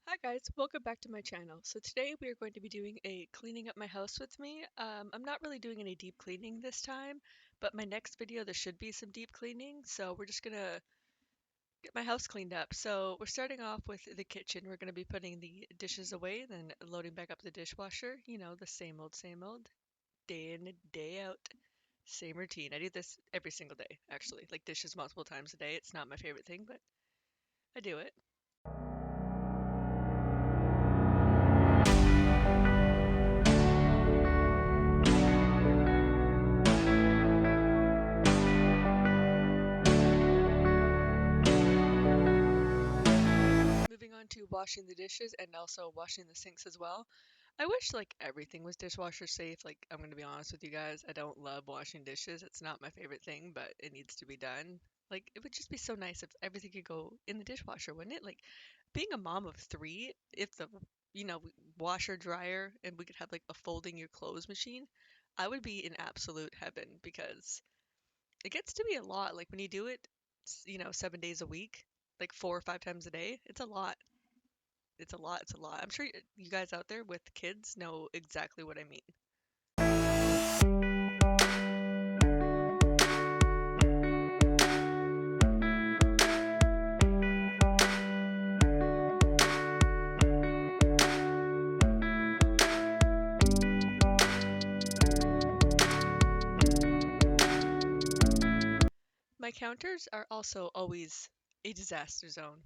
Hi guys, welcome back to my channel. So today we are going to be doing a cleaning up my house with me. I'm not really doing any deep cleaning this time, but my next video there should be some deep cleaning. So we're just gonna get my house cleaned up. So we're starting off with the kitchen. We're gonna be putting the dishes away, then loading back up the dishwasher. You know, the same old, day in and day out, same routine. I do this every single day, actually, like dishes multiple times a day. It's not my favorite thing, but I do it. Moving on to washing the dishes and also washing the sinks as well. I wish like everything was dishwasher safe. Like I'm gonna be honest with you guys, I don't love washing dishes. It's not my favorite thing, but it needs to be done. Like it would just be so nice if everything could go in the dishwasher, wouldn't it? Like being a mom of three, if the washer dryer and we could have like a folding your clothes machine, I would be in absolute heaven because it gets to be a lot. Like when you do it, 7 days a week, like 4 or 5 times a day, it's a lot. It's a lot. It's a lot. I'm sure you guys out there with kids know exactly what I mean. My counters are also always a disaster zone.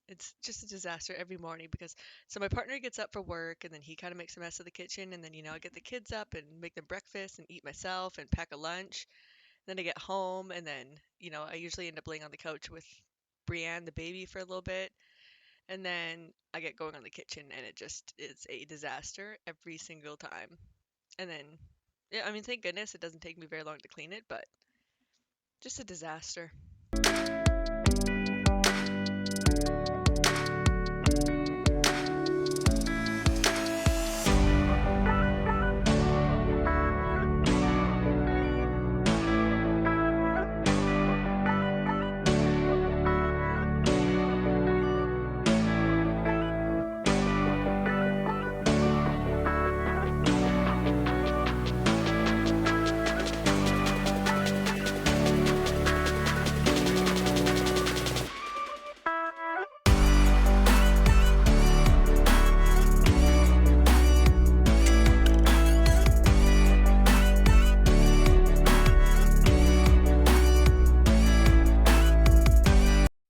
It's just a disaster every morning because my partner gets up for work and then he kind of makes a mess of the kitchen and then I get the kids up and make them breakfast and eat myself and pack a lunch. Then I get home and then I usually end up laying on the couch with Brienne the baby for a little bit and then I get going on the kitchen and it just is a disaster every single time. And then yeah, I mean thank goodness it doesn't take me very long to clean it, but just a disaster.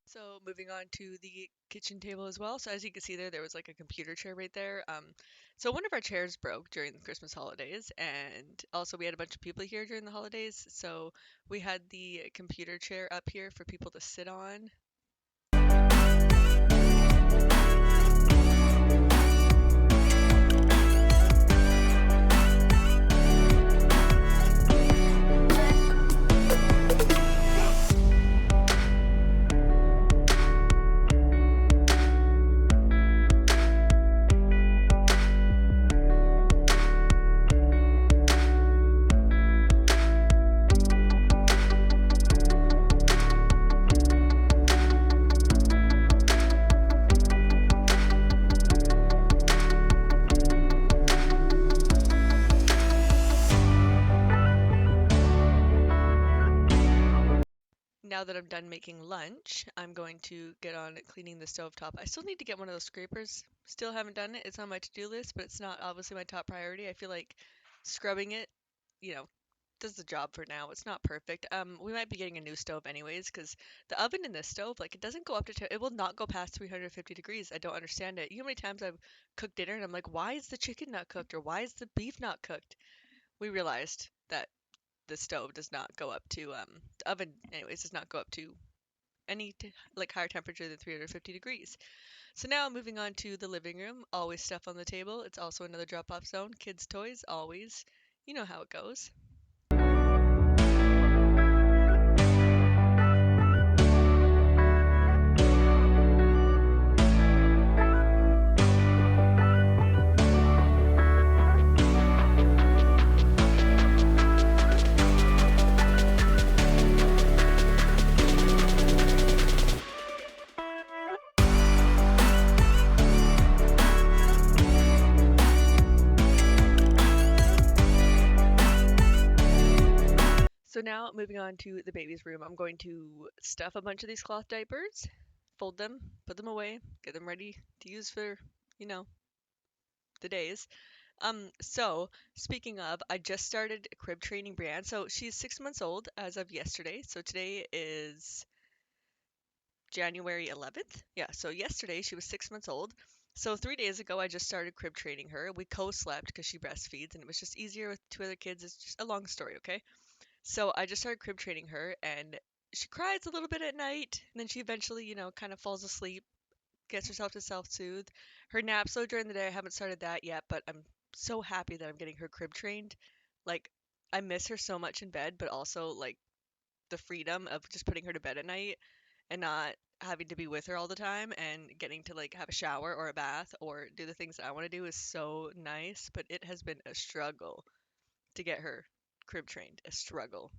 So moving on to the kitchen table as well. So as you can see there was like a computer chair right there. So one of our chairs broke during the Christmas holidays, and also we had a bunch of people here during the holidays. So we had the computer chair up here for people to sit on. Now that I'm done making lunch, I'm going to get on cleaning the stovetop. I still need to get one of those scrapers. Still haven't done it. It's on my to-do list, but it's not obviously my top priority. I feel like scrubbing it, you know, does the job for now. It's not perfect. We might be getting a new stove anyways, because the oven in this stove, like, it doesn't go up to, it will not go past 350 degrees. I don't understand it. You know how many times I've cooked dinner and I'm like, why is the chicken not cooked or why is the beef not cooked? We realized that the stove does not go up to the oven anyways does not go up to any like higher temperature than 350 degrees. So now moving on to the living room, always stuff on the table. It's also another drop off zone. Kids toys always. You know how it goes. now moving on to the baby's room, I'm going to stuff a bunch of these cloth diapers, fold them, put them away, get them ready to use for, you know, the days. So speaking of, I just started crib training Brienne. So she's 6 months old as of yesterday. So today is January 11th. Yeah, so yesterday she was 6 months old. So 3 days ago, I just started crib training her. We co-slept because she breastfeeds, and it was just easier with two other kids. It's just a long story, okay? So I just started crib training her, and she cries a little bit at night, and then she eventually, kind of falls asleep, gets herself to self-soothe. Her naps, though, during the day, I haven't started that yet, but I'm so happy that I'm getting her crib trained. Like, I miss her so much in bed, but also, like, the freedom of just putting her to bed at night and not having to be with her all the time and getting to like have a shower or a bath or do the things that I want to do is so nice, but it has been a struggle to get her crib trained, a struggle.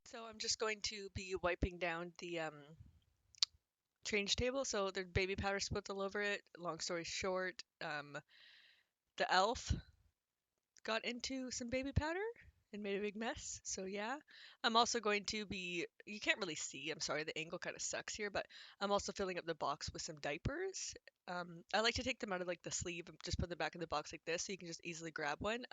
So I'm just going to be wiping down the change table. So there's baby powder spots all over it. Long story short, the elf got into some baby powder and made a big mess. So yeah, I'm also going to be, you can't really see, I'm sorry, the angle kind of sucks here, but I'm also filling up the box with some diapers. I like to take them out of like the sleeve and just put them back in the box like this so you can just easily grab one.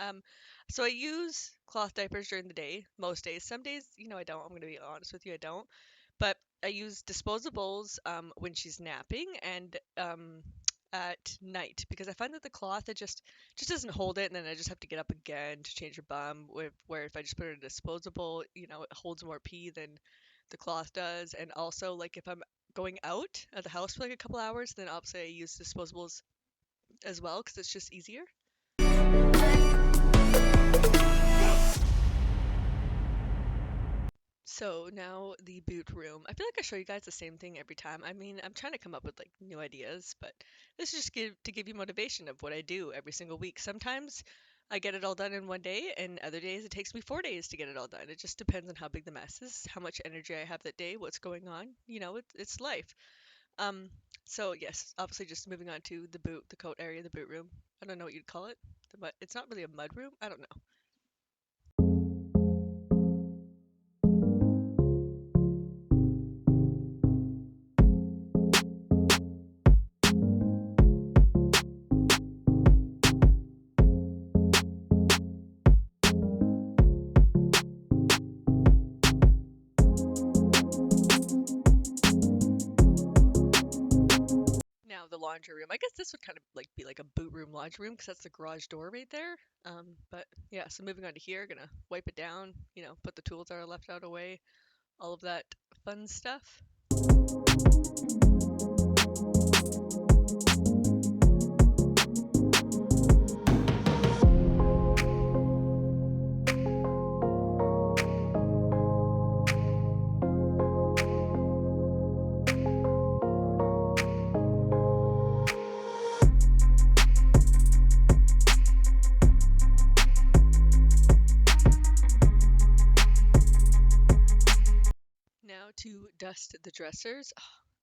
So I use cloth diapers during the day, most days. Some days, I don't. I'm going to be honest with you, I don't. But I use disposables when she's napping and at night because I find that the cloth, it just doesn't hold it, and then I just have to get up again to change her bum. Where if I just put it in a disposable, it holds more pee than the cloth does. And also, like if I'm going out of the house for like a couple hours, then obviously I use disposables as well because it's just easier. So now the boot room. I feel like I show you guys the same thing every time. I mean, I'm trying to come up with like new ideas, but this is just to give you motivation of what I do every single week. Sometimes I get it all done in one day, and other days it takes me 4 days to get it all done. It just depends on how big the mess is, how much energy I have that day, what's going on. It's life. Um, so yes, obviously just moving on to the coat area, the boot room. I don't know what you'd call it. It's not really a mud room. I don't know. Now the laundry room. I guess this would kind of like be like a boot room laundry room because that's the garage door right there. But yeah, so moving on to here, gonna wipe it down, put the tools that are left out away, all of that fun stuff. Now to dust the dressers.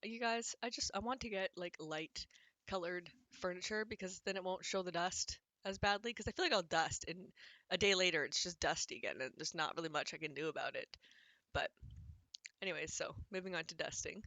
You guys, I want to get like light colored furniture because then it won't show the dust as badly because I feel like I'll dust and a day later it's just dusty again and there's not really much I can do about it. But anyways, so moving on to dusting.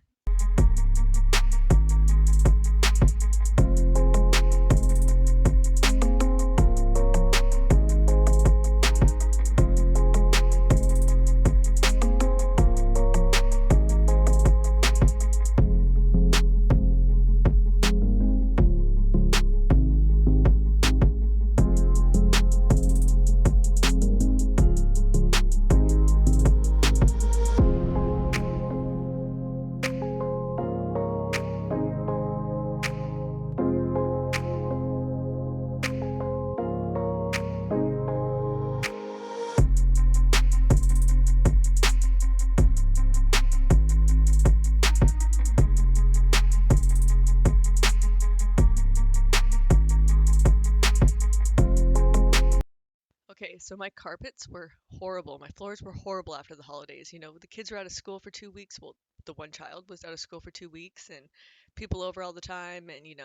Okay, so my carpets were horrible. My floors were horrible after the holidays. You know, the kids were out of school for 2 weeks. Well, the one child was out of school for 2 weeks and people over all the time. And, you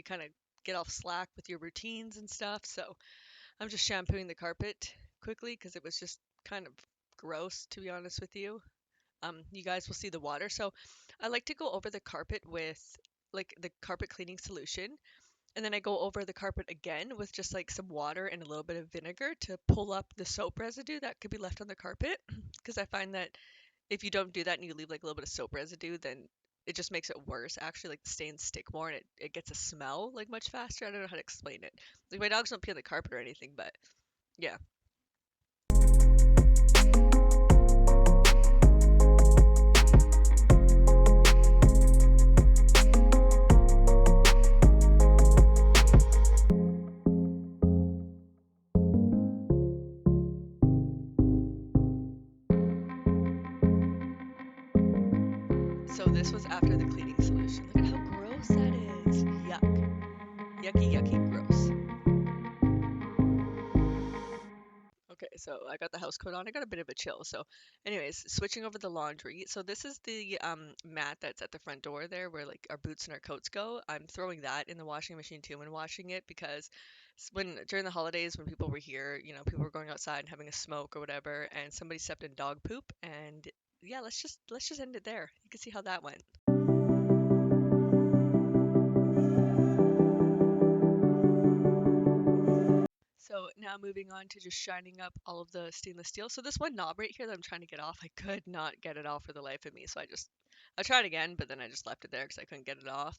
kind of get off slack with your routines and stuff. So I'm just shampooing the carpet quickly because it was just kind of gross, to be honest with you. You guys will see the water. So I like to go over the carpet with like the carpet cleaning solution. And then I go over the carpet again with just like some water and a little bit of vinegar to pull up the soap residue that could be left on the carpet. Because I find that if you don't do that and you leave like a little bit of soap residue, then it just makes it worse. Actually, like the stains stick more and it gets a smell like much faster. I don't know how to explain it. Like my dogs don't pee on the carpet or anything, but yeah. So this was after the cleaning solution. Look at how gross that is. Yuck. Yucky, yucky, gross. Okay, so I got the house coat on. I got a bit of a chill. So, anyways, switching over the laundry. So this is the mat that's at the front door there, where like our boots and our coats go. I'm throwing that in the washing machine too and washing it because when during the holidays when people were here, people were going outside and having a smoke or whatever, and somebody stepped in dog poop, and yeah, let's just end it there. You can see how that went. So now moving on to just shining up all of the stainless steel. So this one knob right here that I'm trying to get off, I could not get it off for the life of me. So I tried again, but then I just left it there because I couldn't get it off.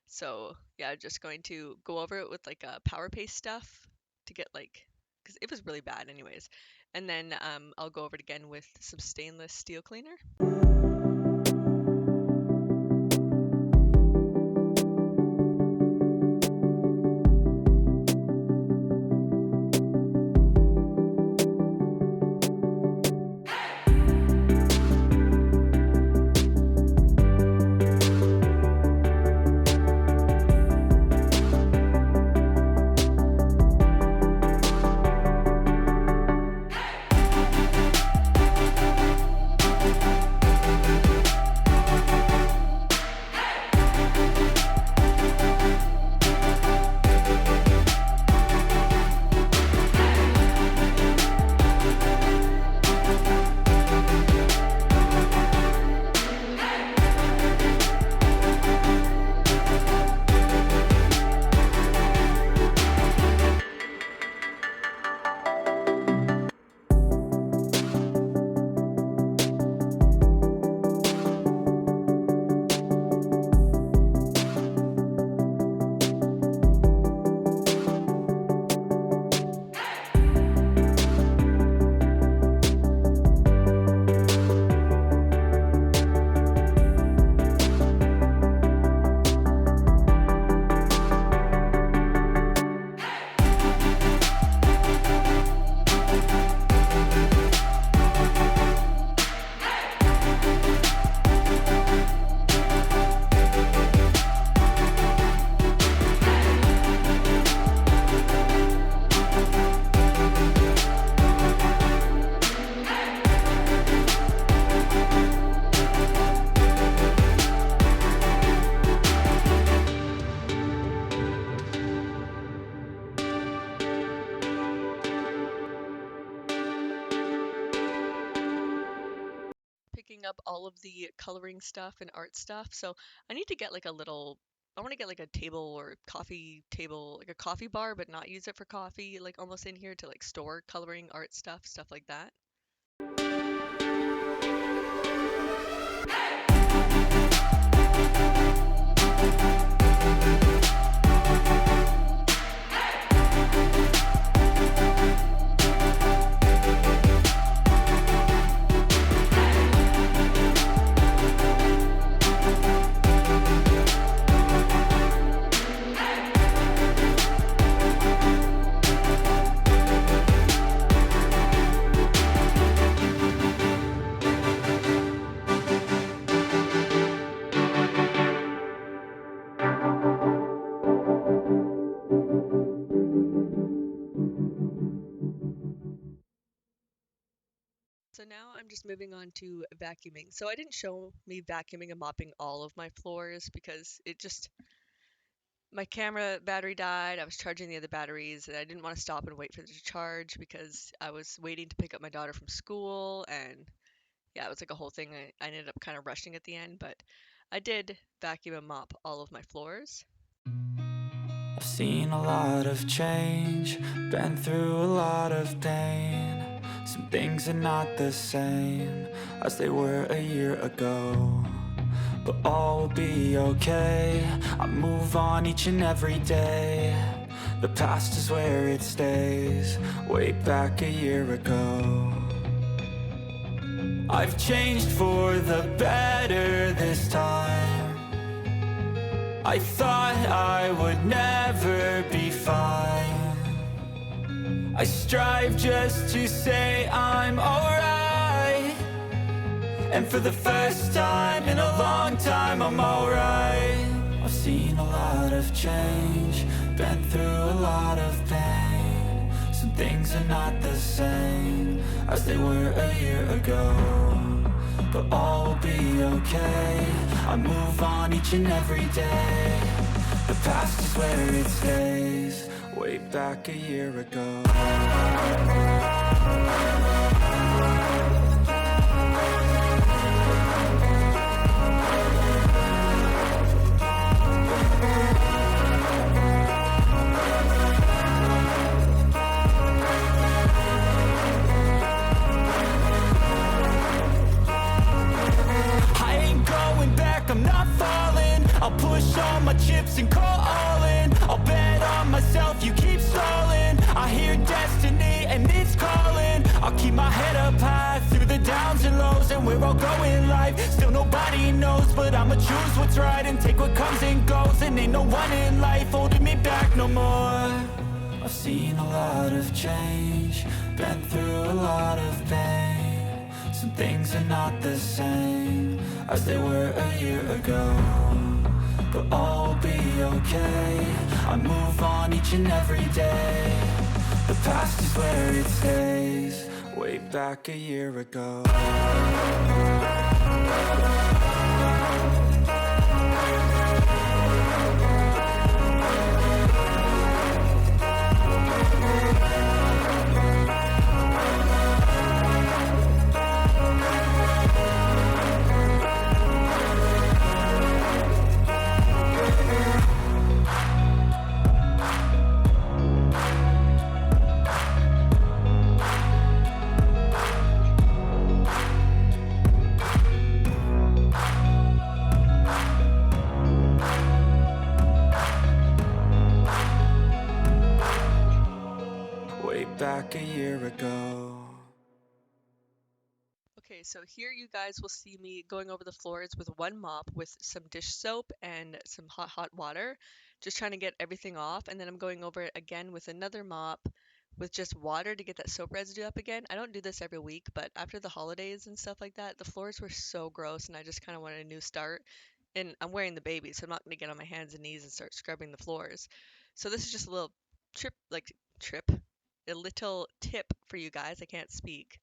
So yeah, just going to go over it with like a power paste stuff to get like, because it was really bad anyways. And then I'll go over it again with some stainless steel cleaner. Picking up all of the coloring stuff and art stuff. So I need to get like I want to get like a table or coffee table, like a coffee bar, but not use it for coffee, like almost in here to like store coloring art stuff like that. I'm just moving on to vacuuming. So I didn't show me vacuuming and mopping all of my floors because it just my camera battery died. I was charging the other batteries and I didn't want to stop and wait for it to charge because I was waiting to pick up my daughter from school and yeah, it was like a whole thing. I ended up kind of rushing at the end, but I did vacuum and mop all of my floors. I've seen a lot of change, been through a lot of pain. Some things are not the same as they were a year ago, but all will be okay. I move on each and every day. The past is where it stays, way back a year ago. I've changed for the better this time. I thought I would never be fine. I strive just to say I'm alright, and for the first time in a long time I'm alright. I've seen a lot of change, been through a lot of pain. Some things are not the same as they were a year ago, but all will be okay. I move on each and every day. The past is where it stays, way back a year ago. I'm not falling. I'll push all my chips and call all in. I'll bet on myself, you keep stalling. I hear destiny and it's calling. I'll keep my head up high through the downs and lows, and we're all going live. Still nobody knows, but I'ma choose what's right and take what comes and goes. And ain't no one in life holding me back no more. I've seen a lot of change, been through a lot of pain. Some things are not the same as they were a year ago, but all will be okay. I move on each and every day. The past is where it stays, way back a year ago. Back a year ago. Okay, so here you guys will see me going over the floors with one mop with some dish soap and some hot water, just trying to get everything off. And then I'm going over it again with another mop with just water to get that soap residue up again. I don't do this every week, but after the holidays and stuff like that, the floors were so gross and I just kind of wanted a new start. And I'm wearing the baby, so I'm not going to get on my hands and knees and start scrubbing the floors. So this is just a little trip, a little tip for you guys. I can't speak.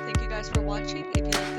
Thank you guys for watching. If you like